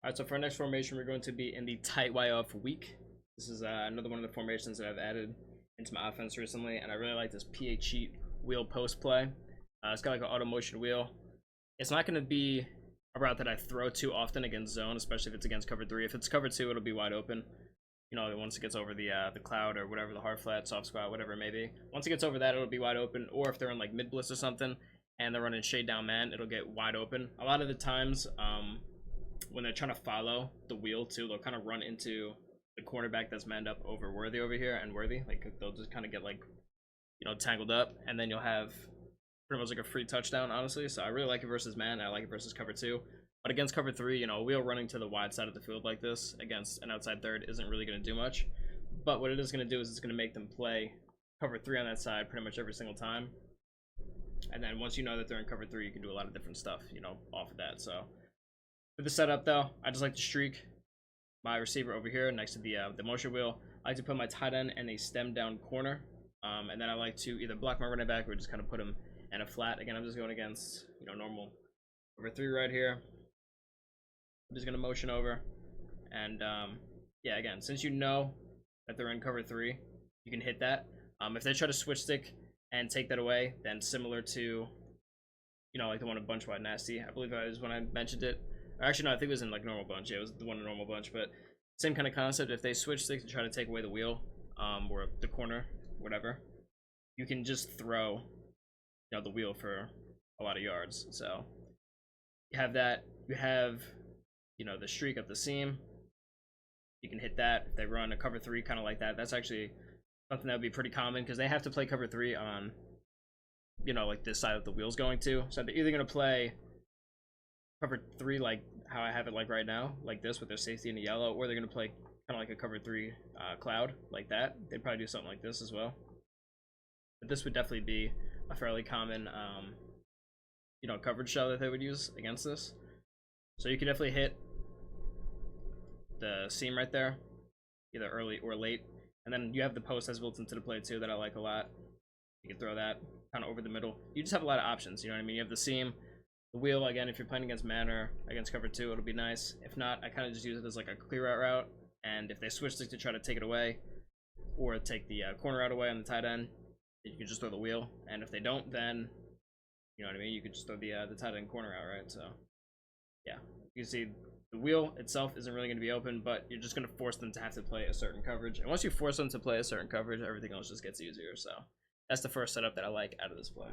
Alright, so for our next formation, we're going to be in the tight Y off weak. This is another one of the formations that I've added into my offense recently, and I really like this PA cheat wheel post play. It's got like an auto motion wheel. It's not going to be a route that I throw too often against zone, especially if it's against cover 3. If it's cover 2, it'll be wide open. You know, once it gets over the cloud or whatever, the hard flat, soft squat, whatever it may be. Once it gets over that, it'll be wide open. Or if they're in like mid blitz or something, and they're running shade down man, it'll get wide open. A lot of the times, when they're trying to follow the wheel too, they'll kind of run into the cornerback that's manned up over Worthy over here, and Worthy, like, they'll just kind of get, like, you know, tangled up, and then you'll have pretty much like a free touchdown, honestly. So I really like it versus man, I like it versus cover 2. But against cover 3, you know, a wheel running to the wide side of the field like this against an outside third isn't really going to do much. But what it is going to do is it's going to make them play cover 3 on that side pretty much every single time. And then once you know that they're in cover 3, you can do a lot of different stuff, you know, off of that. So for the setup, though, I just like to streak my receiver over here next to the motion wheel. I like to put my tight end in a stem down corner, and then I like to either block my running back or just kind of put him in a flat. Again, I'm just going against, you know, normal cover 3 right here. I'm just gonna motion over, and yeah, again, since you know that they're in cover 3, you can hit that. If they try to switch stick and take that away, then similar to, you know, like the one in Bunch Wide Nasty, I believe that was when I mentioned it. Actually, no, I think it was in like normal bunch. Yeah, it was the one in normal bunch, but same kind of concept. If they switch sticks to try to take away the wheel, or the corner, whatever, you can just throw, you know, the wheel for a lot of yards. So you have that. You have, you know, the streak up the seam. You can hit that. If they run a cover 3 kind of like that, that's actually something that would be pretty common because they have to play cover 3 on, you know, like this side that the wheel's going to. So they're either going to play cover 3 like how I have it like right now, like this with their safety in the yellow, or they're going to play kind of like a cover 3 cloud like that. They'd probably do something like this as well. But this would definitely be a fairly common, you know, coverage shell that they would use against this. So you can definitely hit the seam right there, either early or late. And then you have the post that's built into the play too that I like a lot. You can throw that kind of over the middle. You just have a lot of options, you know what I mean? You have the seam, the wheel, again, if you're playing against man or against cover 2, it'll be nice. If not, I kind of just use it as like a clear out route. And if they switch stick to try to take it away, or take the corner out away on the tight end, you can just throw the wheel. And if they don't, then, you know what I mean? You could just throw the tight end corner out, right? So yeah, you can see the wheel itself isn't really going to be open, but you're just going to force them to have to play a certain coverage. And once you force them to play a certain coverage, everything else just gets easier. So that's the first setup that I like out of this play.